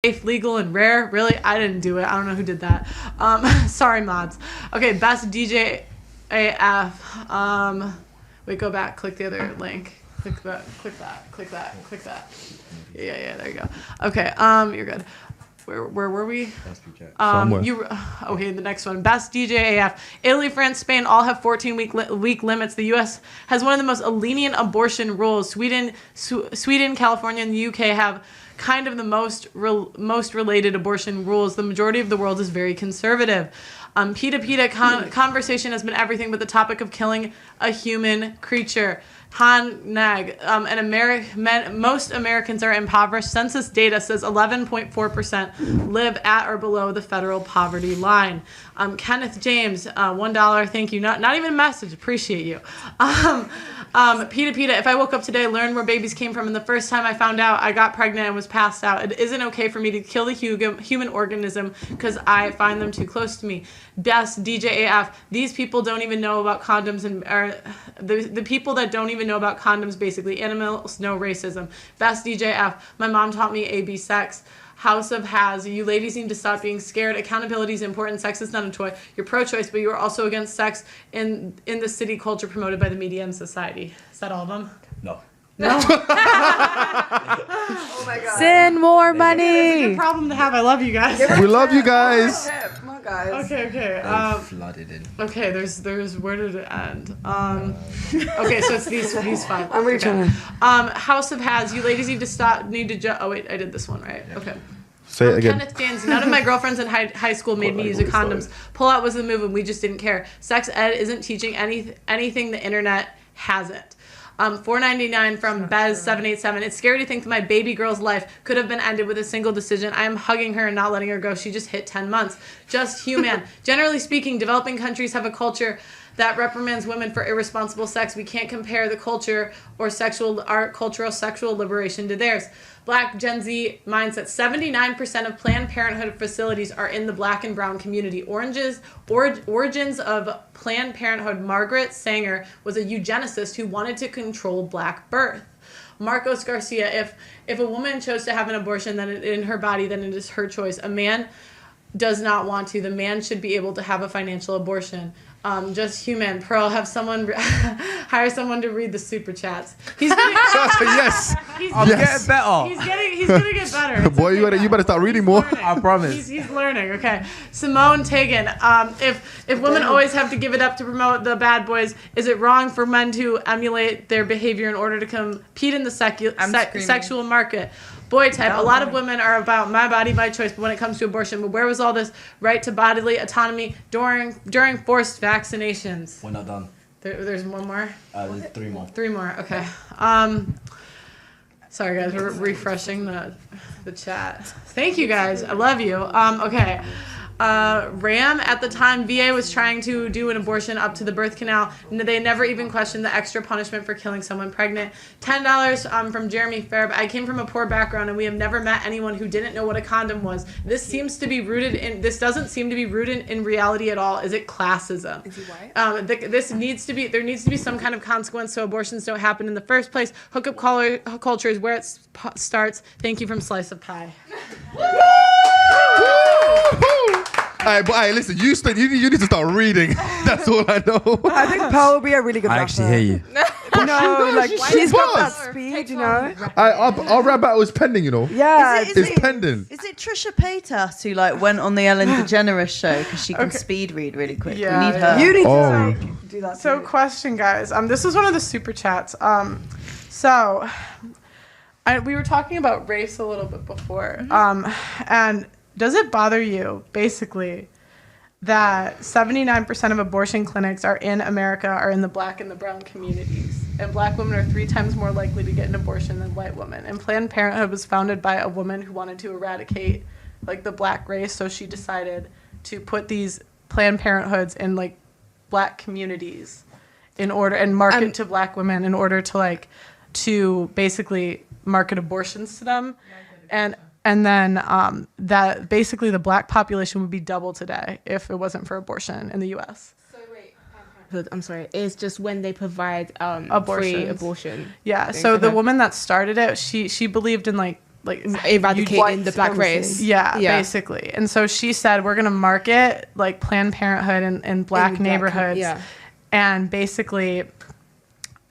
safe, legal, and rare. Really? I didn't do it. I don't know who did that. Sorry, mods. Okay, best DJ AF. Wait, go back. Click the other link. Click that. Click that. Click that. Click that. Yeah. There you go. Okay. You're good. Where were we? Okay, the next one. Best DJ AF. Italy, France, Spain all have 14-week limits. The U.S. has one of the most lenient abortion rules. Sweden, California, and the U.K. have kind of the most related abortion rules. The majority of the world is very conservative. PETA conversation has been everything but the topic of killing a human creature. Han Nag, most Americans are impoverished. Census data says 11.4% live at or below the federal poverty line. Kenneth James, $1, thank you. Not even a message, appreciate you. PETA, if I woke up today, learned where babies came from, and the first time I found out I got pregnant and was passed out, it isn't okay for me to kill the human organism because I find them too close to me. Best DJ AF, these people don't even know about condoms, and the people that don't even know about condoms, basically. Animals, no racism. Best DJ AF, my mom taught me AB sex. House of Has, you ladies need to stop being scared. Accountability is important. Sex is not a toy. You're pro-choice, but you are also against sex in the city culture promoted by the media and society. Is that all of them? No. Oh my God. Send more money. It's a good problem to have. I love you guys. We love you guys. Come on, guys. Okay. Flooded in. Okay, there's where did it end? Okay, so it's these five. I'm retrying. House of Has, you ladies need to oh wait, I did this one right. Okay. Say it again. Kenneth James, none of my girlfriends in high school made me use a condoms. Pull out was the move and we just didn't care. Sex ed isn't teaching anything the internet hasn't. $4.99 from Bez787. It's scary to think that my baby girl's life could have been ended with a single decision. I am hugging her and not letting her go. She just hit 10 months. Just human. Generally speaking, developing countries have a culture that reprimands women for irresponsible sex. We can't compare the culture or our cultural sexual liberation to theirs. Black Gen Z mindset. 79% of Planned Parenthood facilities are in the Black and Brown community. Origins of Planned Parenthood. Margaret Sanger was a eugenicist who wanted to control Black birth. Marcos Garcia, if a woman chose to have an abortion then in her body, then it is her choice. A man does not want to. The man should be able to have a financial abortion. Just human. Pearl, have someone hire someone to read the super chats. He's getting, Yes. I'm getting better. He's gonna get better. It's Boy, okay, you better start reading more. I promise. He's learning. Okay. Simone Tagan. If women always have to give it up to promote the bad boys, is it wrong for men to emulate their behavior in order to compete in the sexual market? Boy type. A lot of women are about my body, my choice, but when it comes to abortion, but where was all this right to bodily autonomy during forced vaccinations? We're not done. There's one more? There's three more. Three more, okay. Sorry guys, we're refreshing the chat. Thank you guys, I love you. Okay. Ram, at the time, VA was trying to do an abortion up to the birth canal. They never even questioned the extra punishment for killing someone pregnant. $10 from Jeremy Fairb. I came from a poor background, and we have never met anyone who didn't know what a condom was. This doesn't seem to be rooted in reality at all. Is it classism? Is he white? There needs to be some kind of consequence so abortions don't happen in the first place. Hookup culture is where it starts. Thank you from Slice of Pie. Alright, listen, you need to start reading. That's all I know. I think Pearl will be a really good rapper. I actually hear you. No, like she's got that Pause. speed, you know. Our rap battle is pending, you know. Yeah, It's pending. Is it Trisha Paytas who went on the Ellen DeGeneres show because she can speed read really quick? Yeah, we need her. you need to do that. So too. question, guys. This is one of the super chats. We were talking about race a little bit before. And does it bother you, basically, that 79% of abortion clinics in America are in the Black and the brown communities, and Black women are 3 times more likely to get an abortion than white women? And Planned Parenthood was founded by a woman who wanted to eradicate the Black race, so she decided to put these Planned Parenthoods in Black communities in order and market to Black women in order to basically market abortions to them, and then that basically the Black population would be double today if it wasn't for abortion in the U.S. I'm sorry. It's just when they provide free Abortions. abortion. Yeah. So the woman that started it, she believed in like eradicating the black supremacy. race. yeah, Yeah. basically. And so she said, we're going to market like Planned Parenthood in black neighborhoods. Yeah. And basically,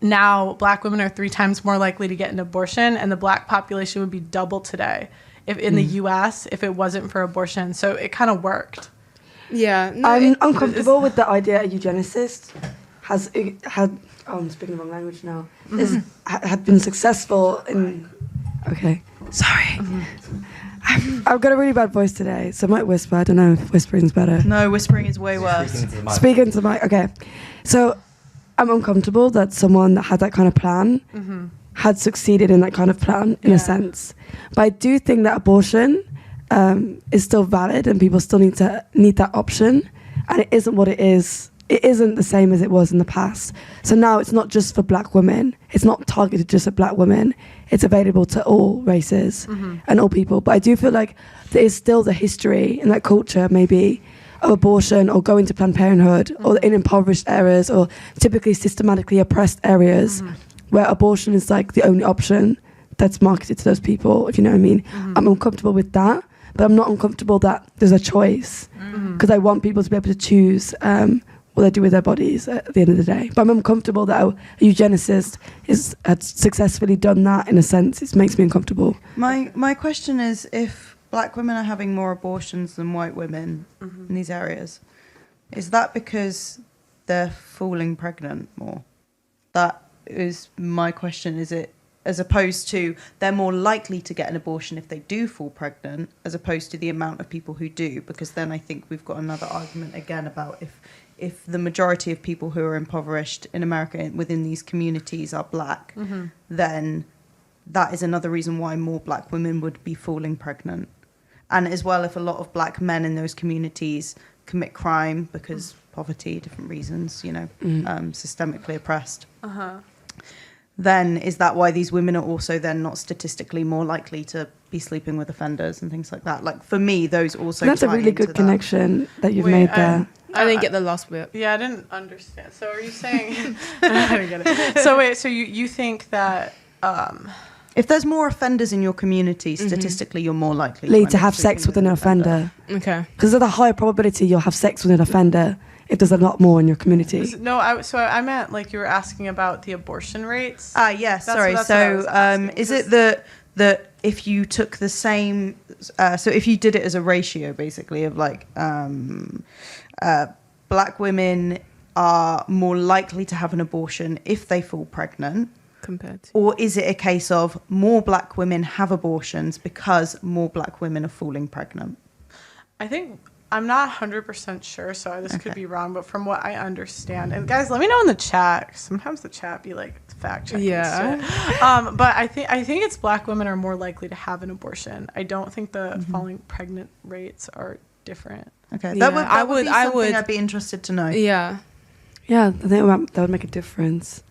now black women are 3 times more likely to get an abortion, and the black population would be double today if in the U.S. if it wasn't for abortion. So it kind of worked. Yeah. No, I'm uncomfortable with the idea a eugenicist I'm speaking the wrong language now. Had been successful in. Okay, sorry. I've got a really bad voice today, so I might whisper. I don't know if whispering's better. No, whispering is way worse. Speaking to my. Okay, so I'm uncomfortable that someone that had that kind of plan had succeeded in that kind of plan in a sense, but I do think that abortion is still valid and people still need that option, and it isn't what it is. It isn't the same as it was in the past. So now it's not just for black women. It's not targeted just at black women. It's available to all races and all people. But I do feel like there is still the history and that culture maybe of abortion or going to Planned Parenthood or in impoverished areas or typically systematically oppressed areas where abortion is like the only option that's marketed to those people, if you know what I mean. I'm uncomfortable with that, but I'm not uncomfortable that there's a choice because I want people to be able to choose what they do with their bodies at the end of the day. But I'm uncomfortable that a eugenicist had successfully done that in a sense. It makes me uncomfortable. My question is, if black women are having more abortions than white women in these areas, is that because they're falling pregnant more? That is my question. Is it as opposed to they're more likely to get an abortion if they do fall pregnant, as opposed to the amount of people who do? Because then I think we've got another argument again about if the majority of people who are impoverished in America within these communities are black, then that is another reason why more black women would be falling pregnant. And as well, if a lot of black men in those communities commit crime because poverty, different reasons, systemically oppressed, then is that why these women are also then not statistically more likely to be sleeping with offenders and things like that? Like, for me, those also That's a tie really into good connection that you've made there. I didn't get the last bit. Yeah, I didn't understand. So are you saying... I didn't get it. So wait, so you think that... if there's more offenders in your community, statistically, you're more likely to have sex with an offender. Okay. Because there's a higher probability you'll have sex with an offender if there's a lot more in your community. No, I meant like you were asking about the abortion rates. Yes, sorry. That's what I was So asking, is it that if you took the same... so if you did it as a ratio, basically, of like... black women are more likely to have an abortion if they fall pregnant, Compared to. or is it a case of more black women have abortions because more black women are falling pregnant? I think I'm not 100% sure, so this could be wrong, but from what I understand, and guys, let me know in the chat. Sometimes the chat be like fact checking shit. But I think it's black women are more likely to have an abortion. I don't think the falling pregnant rates are different. Okay, Yeah, that would be something I'd be interested to know. Yeah. Yeah, I think that would make a difference.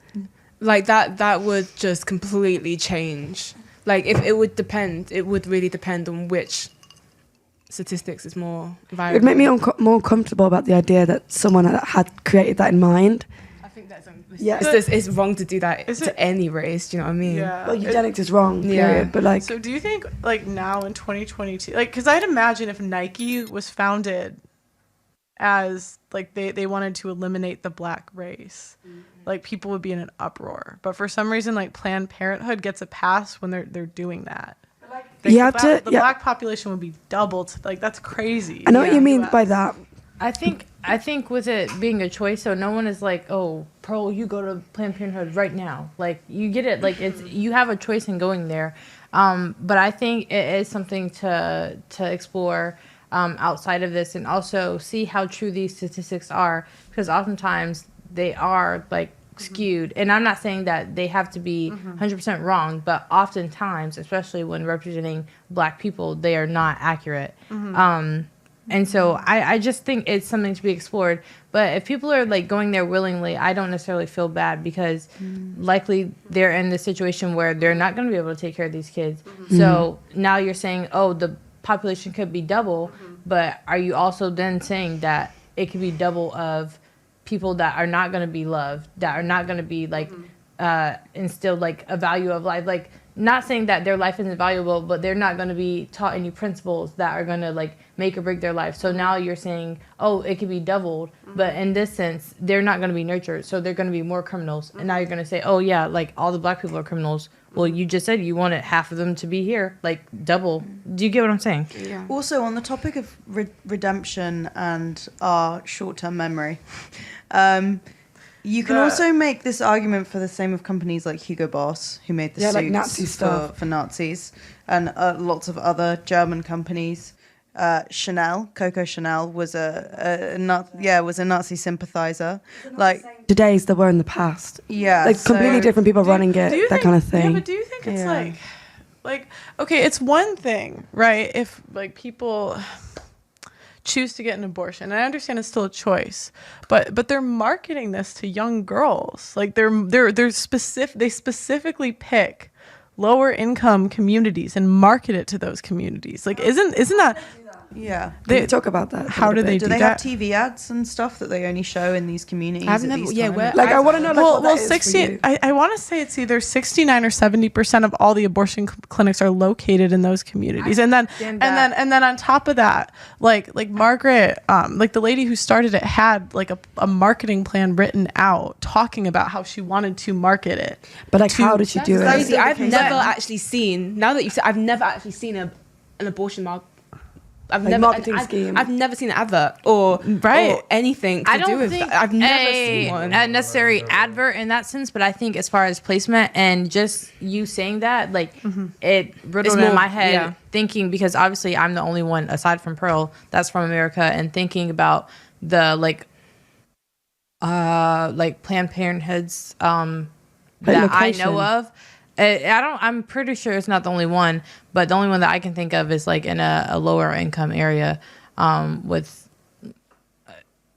Like that would just completely change. Like if it would really depend on which statistics is more viable. It would make me more comfortable about the idea that someone had created that in mind. I think that's Yeah. it's wrong to do that Is to it- any race. Do you know what I mean? Yeah. Well, eugenics is wrong, period. Yeah. But like, So do you think like now in 2022, like, because I'd imagine if Nike was founded as like they wanted to eliminate the black race, like people would be in an uproar. But for some reason, like Planned Parenthood gets a pass when they're doing that. Like, You have to- the yeah. black population would be doubled. Like that's crazy. I know what you mean US. by that. I think with it being a choice, so no one is like, oh, Pearl, you go to Planned Parenthood right now. Like you get it, like it's you have a choice in going there. But I think it is something to explore outside of this, and also see how true these statistics are, because oftentimes they are like skewed. And I'm not saying that they have to be 100% wrong, but oftentimes, especially when representing black people, they are not accurate. And so I just think it's something to be explored. But if people are like going there willingly, I don't necessarily feel bad, because likely they're in the situation where they're not going to be able to take care of these kids. So now you're saying, oh, the population could be double, but are you also then saying that it could be double of people that are not going to be loved, that are not going to be like instilled like a value of life? Like not saying that their life isn't valuable, but they're not going to be taught any principles that are going to like make or break their life. So now you're saying, oh, it could be doubled, but in this sense, they're not going to be nurtured, so they're going to be more criminals. And now you're going to say, oh yeah, like all the black people are criminals. Well, you just said you wanted half of them to be here, like double. Do you get what I'm saying? Yeah. Also, on the topic of redemption and our short-term memory, you can also make this argument for the same of companies like Hugo Boss, who made the Yeah, suits like Nazi stuff. for Nazis, and lots of other German companies. Chanel, Coco Chanel, was a Nazi sympathizer. Like Today's they were in the past. yeah, Like completely different people running it, you that think- kind of thing. Yeah, but do you think it's Yeah. like okay, it's one thing, right? If like people choose to get an abortion, and I understand it's still a choice, but they're marketing this to young girls. Like they're specific. They specifically pick lower income communities and market it to those communities. Like isn't that yeah. Can you talk about that? a how little do they bit? Do do they that? have TV ads and stuff that they only show in these communities? I've at never- these yeah, times? where- Like I want to know. Like, what Well, that is for 60. you. I want to say it's either 69 or 70% of all the abortion clinics are located in those communities, and then on top of that, like Margaret, like the lady who started it had like a marketing plan written out talking about how she wanted to market it. But like, how did she do it? Crazy. I've case. never actually seen. Now that you said, I've never actually seen an abortion mark. I've Like never marketing scheme. I've never seen an advert or anything to I do don't with think that. I've never seen one. a necessary advert in that sense, but I think as far as placement and just you saying that, like it riddled more- in my head yeah. thinking, because obviously I'm the only one aside from Pearl that's from America, and thinking about the like Planned Parenthoods that I location. know of. I'm pretty sure it's not the only one, but the only one that I can think of is like in a lower income area with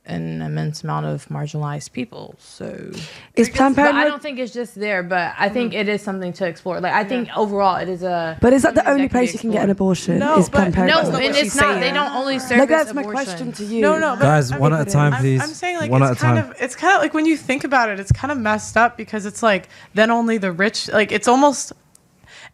an immense amount of marginalized people. So Is Planned but I Parenthood? don't think it's just there, but I think it is something to explore. Like I think overall it is a. But is that the something only can be place you can get an explored. abortion? No, is but- Planned No, Parenthood? and it's not. They don't only service Like that's my abortion. question to you. No, but Guys, I one mean, at a time, please. I'm saying like One at it's a kind time. of like when you think about it, it's kind of messed up because it's like then only the rich, like it's almost.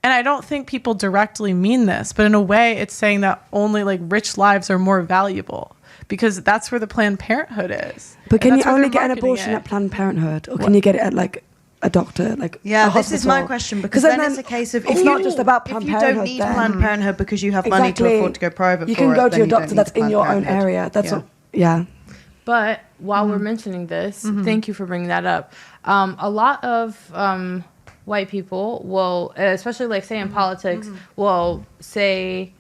And I don't think people directly mean this, but in a way, it's saying that only like rich lives are more valuable because that's where the Planned Parenthood is. But can And you that's where only they're get an marketing abortion it. at Planned Parenthood, or can you get it at like a doctor, like Yeah, a this is my hospital? question, because 'Cause then it's a case of it's if not you- just about if Planned you Parenthood. don't need then. Planned Parenthood because you have money to afford to go private You for can it, go to then your you don't doctor need that's in Planned your own Parenthood. area. That's Yeah. what, yeah. But while we're mentioning this, thank you for bringing that up. A lot of white people will, especially like say in politics, will say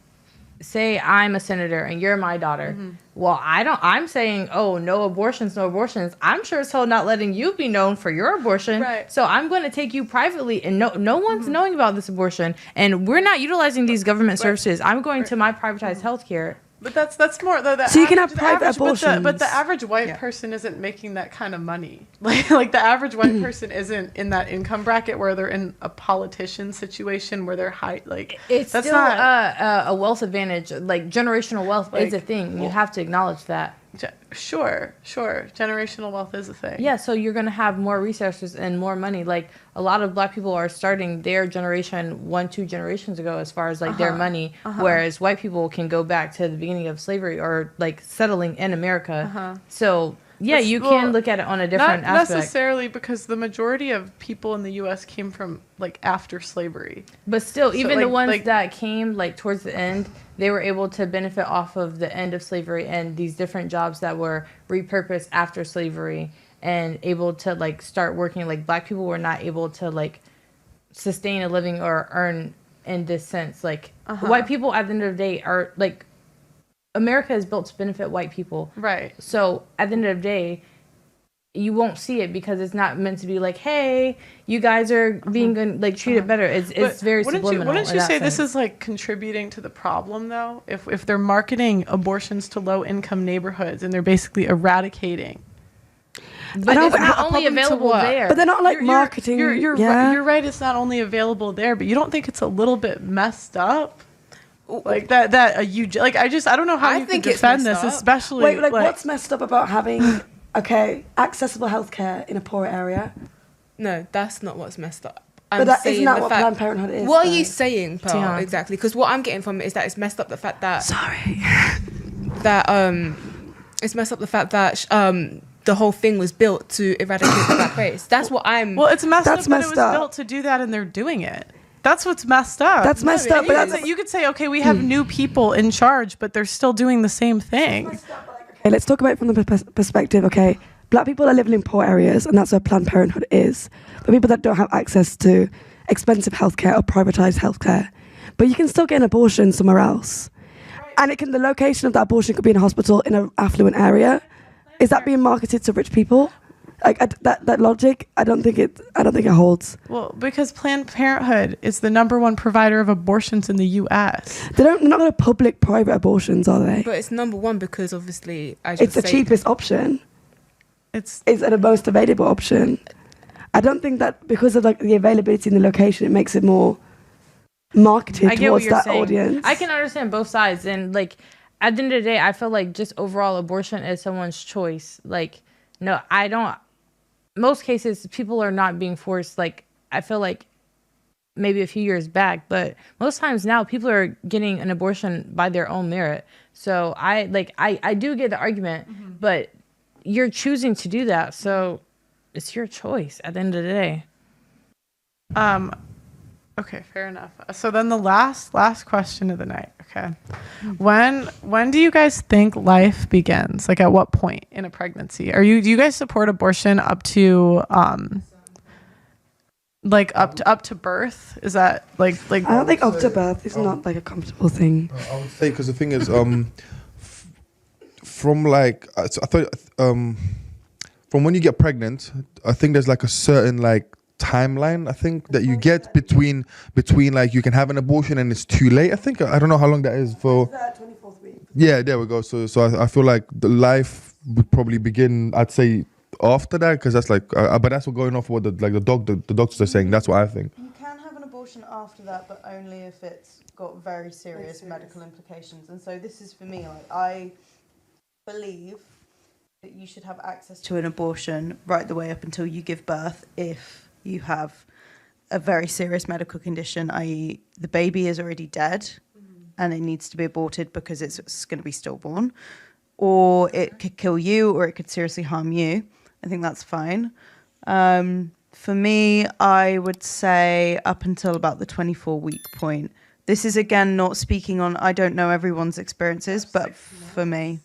I'm a senator and you're my daughter. Well, I'm saying, oh, no abortions. I'm sure as hell not letting you be known for your abortion. Right. So I'm going to take you privately, and no one's knowing about this abortion, and we're not utilizing these government services. I'm going to my privatized healthcare. But that's more the So you can have the private average- abortions. but the average white person isn't making that kind of money. Like the average white person isn't in that income bracket where they're in a politician situation where they're high. Like It's that's still not a wealth advantage. Like generational wealth is a thing. You have to acknowledge that. sure. Generational wealth is a thing. Yeah, so you're going to have more resources and more money. Like a lot of black people are starting their generation 1-2 generations ago as far as like their money, whereas white people can go back to the beginning of slavery or like settling in America. So yeah, you can look at it on a different Not aspect. necessarily because the majority of people in the U.S. came from like after slavery. But still, even the like- ones like- that came like towards the end, they were able to benefit off of the end of slavery and these different jobs that were repurposed after slavery and able to like start working. Like black people were not able to like sustain a living or earn in this sense. Like white people at the end of the day are like, America is built to benefit white people. Right. So at the end of the day, you won't see it because it's not meant to be like, hey, you guys are being good, like treated better. It's But very wouldn't subliminal. Wouldn't in you that say this sense. is like contributing to the problem though? If they're marketing abortions to low income neighborhoods and they're basically eradicating. But I don't it's think- not a only problem to available what? there. But they're not like You're- marketing. You're yeah. you're right. It's not only available there, but you don't think it's a little bit messed up, like that I don't know how I you can think it's defend messed this, up. especially Wait, like what's messed up about having accessible healthcare in a poor area? No, that's not what's messed up. I'm But that saying isn't that the what fact- Planned Parenthood is? What are though? you saying, Pearl? Tiana. Exactly. Because what I'm getting from it is that it's messed up the fact that Sorry. it's messed up the fact that the whole thing was built to eradicate the black race. That's what I'm. Well, it's messed That's up, but it messed was up. built to do that, and they're doing it. That's what's messed up. That's messed it up, but is. that's You could say, okay, we have new people in charge, but they're still doing the same thing. okay. Let's talk about it from the perspective. Okay, black people are living in poor areas, and that's where Planned Parenthood is. The people that don't have access to expensive healthcare or privatized healthcare, but you can still get an abortion somewhere else, and the location of that abortion could be in a hospital in an affluent area. Is that being marketed to rich people? Like that logic, I don't think it holds. Well, because Planned Parenthood is the #1 provider of abortions in the U.S. They're not going to public private abortions, are they? But it's number one because obviously, as you It's the say, cheapest option. It's It's the most available option. I don't think that because of like the availability and the location, it makes it more marketed I get what towards you're that saying. audience. I can understand both sides, and like at the end of the day, I feel like just overall abortion is someone's choice. Like, no, I don't. Most cases, people are not being forced. Like, I feel like maybe a few years back, but most times now people are getting an abortion by their own merit. So I do get the argument, but you're choosing to do that, so it's your choice at the end of the day. okay, fair enough. So then the last question of the night. Okay, when do you guys think life begins? Like, at what point in a pregnancy? Do you guys support abortion up to like up to birth? Is that like I don't think up to birth is not like a comfortable thing. I would say because the thing is, from like I thought, from when you get pregnant, I think there's like a certain like timeline. I think that you get between like you can have an abortion and it's too late. I don't know how long that is for. 24th week. Yeah, there we go. So I feel like the life would probably begin. I'd say after that because that's like, but that's what going off what the doctors are saying. That's what I think. You can have an abortion after that, but only if it's got very serious medical implications. And so this is for me, like, I believe that you should have access to an abortion right the way up until you give birth if you have a very serious medical condition, i.e. the baby is already dead and it needs to be aborted because it's going to be stillborn, or it could kill you or it could seriously harm you. I think that's fine. For me, I would say up until about the 24-week point. This is, again, not speaking on, I don't know everyone's experiences, but for me.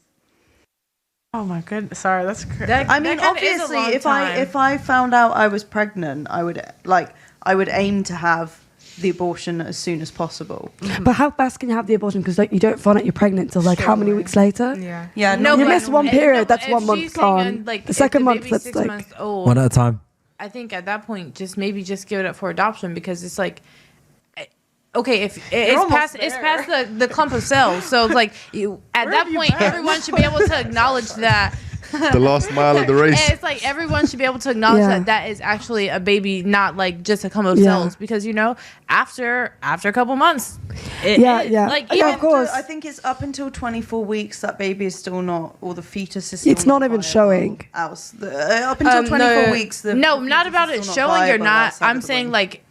Oh my goodness! Sorry, that's crazy. I mean, obviously, if I found out I was pregnant, I would aim to have the abortion as soon as possible. But how fast can you have the abortion? Because like you don't find out you're pregnant till like how many weeks later? Yeah. Yeah, No, You but- miss one period, that's if 1 month she's saying, gone. like, The if second month, baby's that's 6 like- months old, One at a time. I think at that point, just give it up for adoption because it's like, okay, if it's past the clump of cells, so it's like at that point, everyone should be able to acknowledge that. The last mile of the race. And it's like everyone should be able to acknowledge Yeah. that is actually a baby, not like just a clump of Yeah. cells. Because after a couple months, Yeah. like Yeah, even of course. I think it's up until 24 weeks that baby is still not, or the fetus is still It's not even viable showing. Up until 24 no. we're the no, fetus not is about it still showing or viable not. outside I'm of the saying womb. like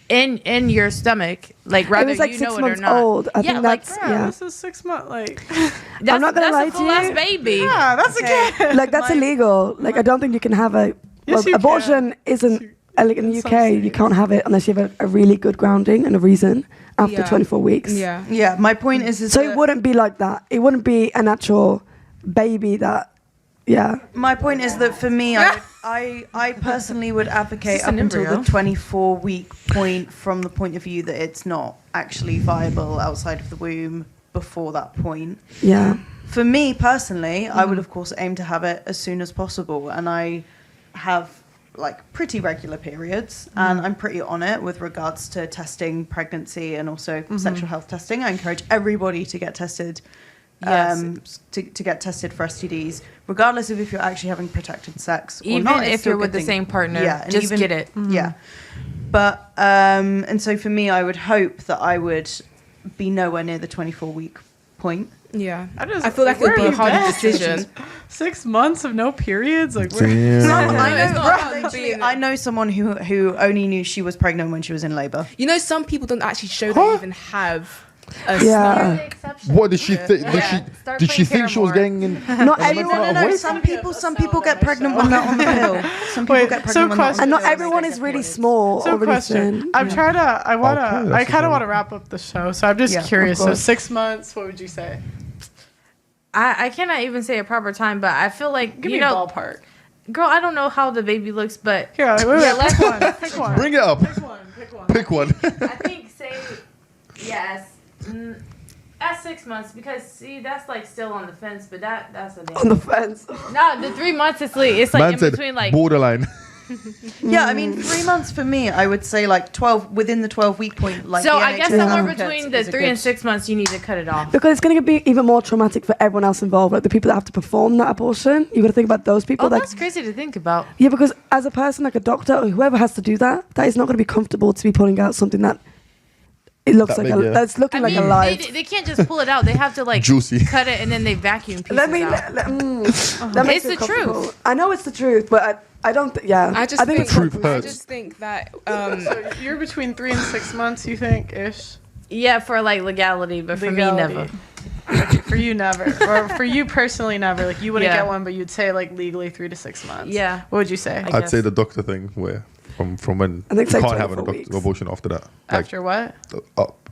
in your stomach, like It rather was like you 6 know it or months not. old. I Yeah, think like, that's Yeah, this is 6 months. Like, That's, not gonna that's lie a to full you. ass baby. yeah, that's Okay. like that's illegal. Like I don't think you can have a Yes, you abortion isn't like in the UK. You can't have it unless you have a really good grounding and a reason after Yeah. 24 weeks. Yeah. Yeah, my point is So that it wouldn't be like that. It wouldn't be an actual baby that. Yeah. my point is that for me, I personally would advocate Is this up an until embryo? the 24-week point from the point of view that it's not actually viable outside of the womb before that point. Yeah. For me personally, I would of course aim to have it as soon as possible, and I have like pretty regular periods, and I'm pretty on it with regards to testing pregnancy and also sexual health testing. I encourage everybody to get tested. Yes. To get tested for STDs, regardless of if you're actually having protected sex or Even not. it's if still you're a with good the thing. same partner, and just get it. Yeah, but and so for me, I would hope that I would be nowhere near the 24-week point. Yeah. I just- I feel like it where would be are a you harder been? decision. 6 months of no periods? Like, Damn. it's not about Literally, being- I know someone who only knew she was pregnant when she was in labor. You know, some people don't actually show they even have a Yeah. What did she think? Start Did she playing think she was Paramore. getting in? Not No, everyone. no, no. Some people get pregnant when they're on the pill. Some people Wait, get pregnant so when they're on the And not pill. everyone is really small so or really question. thin. I'm trying to. I Okay, wanna. that's I kind okay. of want to wrap up the show. So I'm just Yeah, curious. of So course. 6 months. What would you say? I cannot even say a proper time, but I feel like Give you me a know, ballpark. girl, I don't know how the baby looks, but Here, wait, wait, Yeah, pick let's- one. Pick one. Bring it up. Pick one. Pick one. Pick one. I think say yes. At 6 months, because see that's like still on the fence, but that's a On the fence. no. The 3 months it's like Man in said between like borderline. Yeah, I mean, 3 months for me, I would say like 12 within the 12-week point. Like so the I guess NHS somewhere advocates between the is a 3 and good- 6 months you need to cut it off. Because it's going to be even more traumatic for everyone else involved, like the people that have to perform that abortion. You got to think about those people. Oh, like, that's crazy to think about. yeah, because as a person, like a doctor or whoever has to do that, that is not going to be comfortable to be pulling out something that it looks That like big, yeah. that's looking I like mean, alive. they can't just pull it out. They have to like Juicy. cut it and then they vacuum pieces Let me. out. That makes It's me the comfortable. truth. I know it's the truth, but I don't. Yeah, I just think think, it's Truth comfortable. I hurts. just think that So you're between 3 and 6 months. You think ish? Yeah, for like legality, but for Legality. me never. Okay, for you, never. Or for you personally, never. Like you wouldn't Yeah. get one, but you'd say like legally 3 to 6 months. Yeah. What would you say? I I'd guess. say the doctor thing, where from when I think it's you like can't have an 24 weeks. abortion after that. Like, After what? up.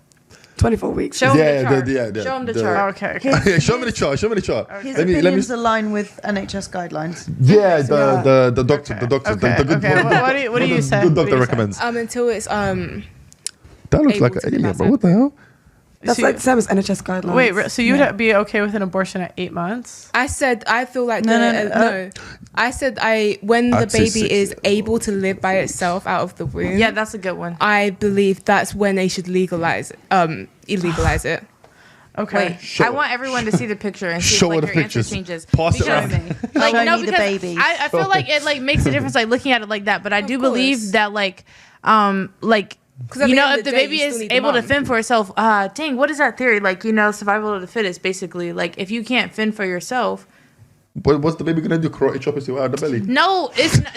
24 weeks. Show 'em Yeah, the chart. the- Show 'em the the- chart. Okay. Okay. Yeah, show me the chart. Show me the chart. His Let me. opinions align with NHS guidelines. Yeah, the doctor, Okay. the doctor, Okay. the good Okay. one. What do you say? Good What do doctor you say? recommends. until it's That looks able like to an give alien, us bro. that. What the hell? That's So like the same as NHS guidelines. Wait, so you'd be okay with an abortion at 8 months? I said I feel like No, the, no, no, no. I said when the I'd say baby 6 is years. able to live by itself out of the womb. Yeah, that's a good one. I believe that's when they should illegalize it. Okay. Wait, Show I it. want everyone to see the picture and see Show if her like the your answer pictures. changes. Pass it Because- around. Like, Show no, me the because baby. I feel like it like makes a difference like looking at it like that. But I do course. believe that like 'Cause at you the know end if of the the day, baby you still is need the able to mom. fend for itself, dang, what is that theory? Like, you know, survival of the fittest, basically. Like if you can't fend for yourself. What's the baby gonna do? Karate chop his way out of the belly? No,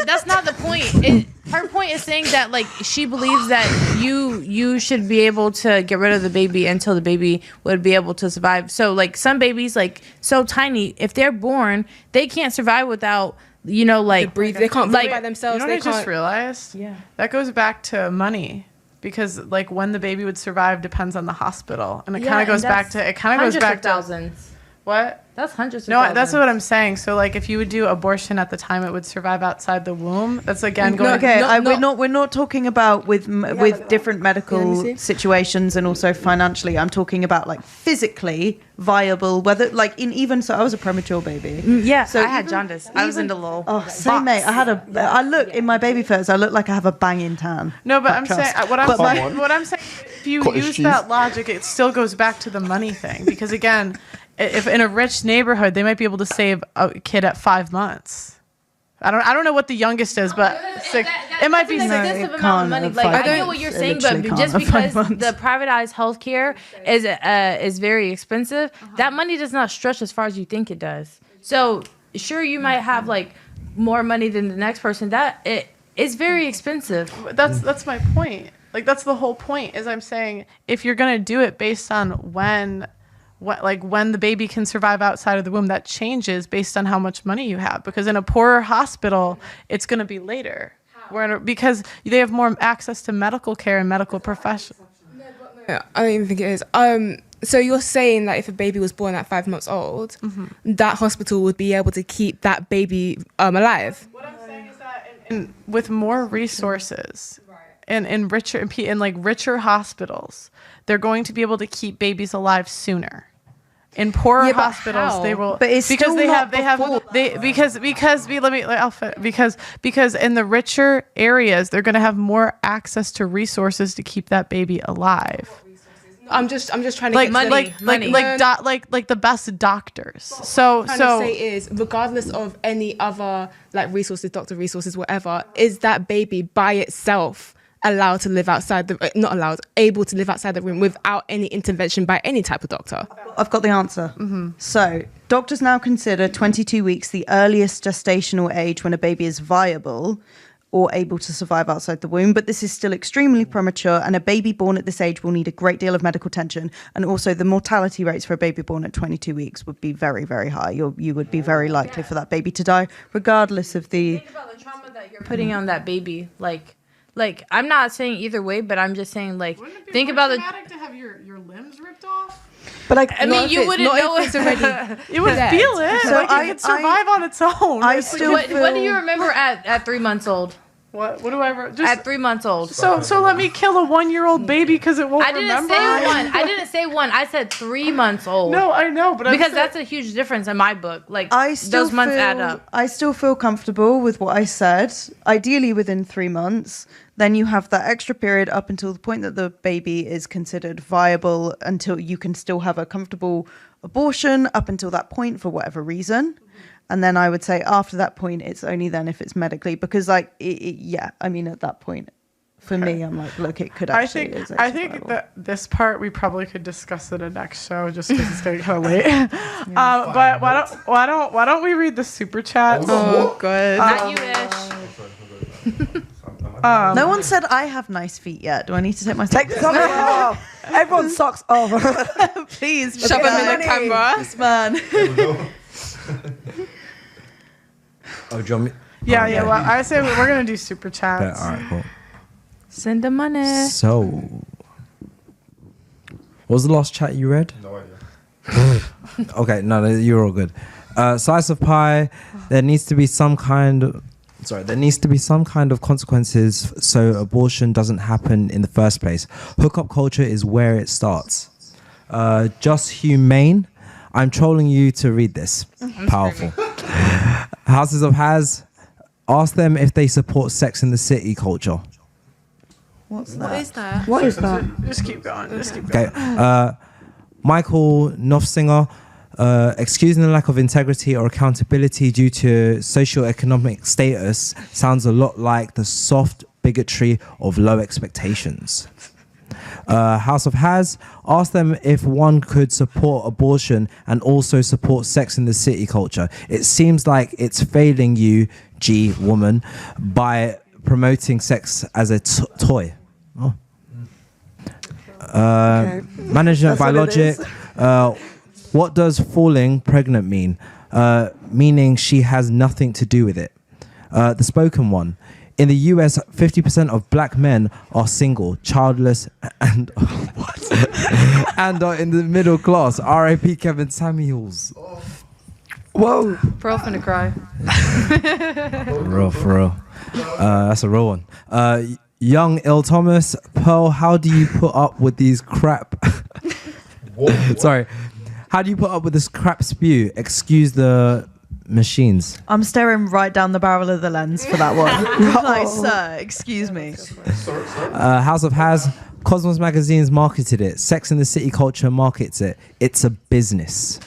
that's not the point. Her point is saying that like she believes that you should be able to get rid of the baby until the baby would be able to survive. So like some babies like so tiny, if they're born, they can't survive without like Breathe. They can't Like, breathe by themselves. You know what They I just can't. realized? Yeah. That goes back to money. Because like when the baby would survive depends on the hospital. And it Yeah, kinda goes and back that's to hundreds of to thousands. what? That's hundreds of No, thousands. that's what I'm saying. So like if you would do abortion at the time it would survive outside the womb, that's again going Okay, No, we're not talking about with different medical Yeah, let me see. situations and also financially. I'm talking about like physically viable, whether like in even so. I was a premature baby. Yeah, So I had even- jaundice. I was even- in the little Oh, same mate. I look in my baby photos. I look like I have a banging tan. No, but I'm Trust. saying But my- what I'm saying if you Cottage use cheese. that logic it still goes back to the money thing because again, if in a rich neighborhood they might be able to save a kid at 5 months. I don't know what the youngest is, but it might be an six. extensive it amount of money. can't Like have I five get what you're months. It saying, literally but can't just have 5 because months. the privatized healthcare is very expensive, that money does not stretch as far as you think it does. So sure, you might have like more money than the next person. That it's very expensive. That's my point. Like that's the whole point. Is I'm saying if you're gonna do it based on when the baby can survive outside of the womb, that changes based on how much money you have. Because in a poorer hospital, it's gonna be later. Because they have more access to medical care and medical professionals. Yeah, I don't even think it is. So you're saying that if a baby was born at 5 months old, that hospital would be able to keep that baby alive? What I'm saying is that with more resources and in richer hospitals, they're going to be able to keep babies alive sooner. In poorer Yeah, but hospitals, how? they will But it's because still they not have because in the richer areas they're going to have more access to resources to keep that baby alive. I'm just trying to Like get money, to like the best doctors. So trying to say is, regardless of any other like resources, doctor resources, whatever, is that baby by itself allowed to live outside the not allowed, able to live outside the room without any intervention by any type of doctor? I've got the answer. So, doctors now consider 22 weeks the earliest gestational age when a baby is viable or able to survive outside the womb, but this is still extremely premature, and a baby born at this age will need a great deal of medical attention. And also, the mortality rates for a baby born at 22 weeks would be very, very high. You would be very likely for that baby to die, regardless of the... Think about the trauma that you're putting on that baby. Like I'm not saying either way, but I'm just saying, like, think about the... traumatic to have your limbs ripped off? But like, I mean, you wouldn't know it's already. You would dead. feel it. So Like, it could survive on its own. I It's like, still What do you remember at 3 months old? what do I just At 3 months old. so let me kill a 1-year-old baby because it won't I didn't remember? say one. I didn't say one. I said 3 months old. No, I know, but because I'm that's a huge difference in my book. Like I still those months feel, add up. I still feel comfortable with what I said. Ideally, within 3 months, then you have that extra period up until the point that the baby is considered viable, until you can still have a comfortable abortion up until that point for whatever reason. And then I would say after that point, it's only then if it's medically, because like, I mean, at that point, for me, I'm like, look, it could actually. I think that this part we probably could discuss in a next show, just because it's getting kind of late. But why don't we read the super chats? Oh, good. Not you, Ish. No one said I have nice feet yet. Do I need to take my take the socks off. Everyone's socks off. Please, Shove them in the camera. Yes, man. Oh, do you want me? Yeah. Well, I say we're gonna do super Yeah, chats. all right, cool. Send the money. So, what was the last chat you read? No idea. Okay, no, you're all good. Slice of pie. There needs to be some kind of consequences so abortion doesn't happen in the first place. Hookup culture is where it starts. Just humane. I'm trolling you to read this. Powerful. Houses of Has. Ask them if they support Sex in the City culture. What's that? What is that? Just keep going. Okay. Michael Knopfsinger. Excusing the lack of integrity or accountability due to socioeconomic status sounds a lot like the soft bigotry of low expectations. House of Has. Ask them if one could support abortion and also support Sex in the City culture. It seems like it's failing you, G woman, by promoting sex as a toy. Oh. Management That's by what it logic. What does falling pregnant mean? Meaning she has nothing to do with it. The spoken one. In the US, 50% of black men are single, childless, and and are in the middle class. R.I.P. Kevin Samuels. Whoa. Pearl finna cry. For real. That's a real one. Young Il Thomas. Pearl, how do you put up with these crap... Sorry. How do you put up with this crap spew? Excuse the machines. I'm staring right down the barrel of the lens for that one. Like, sir, excuse me. House of Has. Cosmos Magazine's marketed it. Sex in the City culture markets it. It's a business.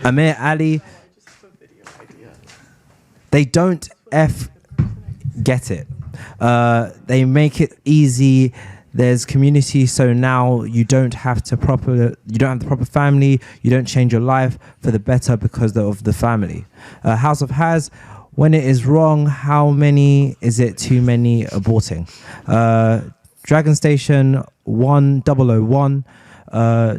Amir Ali. They don't get it. They make it easy. There's community, so now you don't have the proper family. You don't change your life for the better because of the family. House of Has. When it is wrong, how many is it too many aborting? Dragon Station 1001.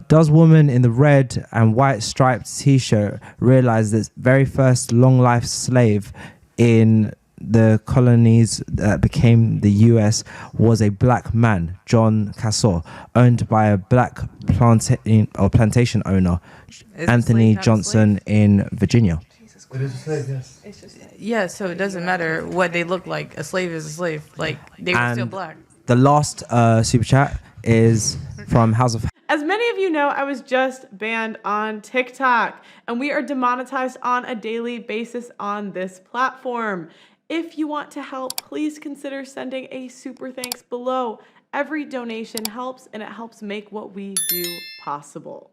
Does woman in the red and white striped t-shirt realize that very first long life slave in the colonies that became the US was a black man, John Cassor, owned by a black plantation owner, Anthony Johnson in Virginia? It is a slave, yes. Yeah, so it doesn't matter what they look like. A slave is a slave. Like, they were still And black. The last super chat is from House of... As many of you know, I was just banned on TikTok, and we are demonetized on a daily basis on this platform. If you want to help, please consider sending a super thanks below. Every donation helps, and it helps make what we do possible.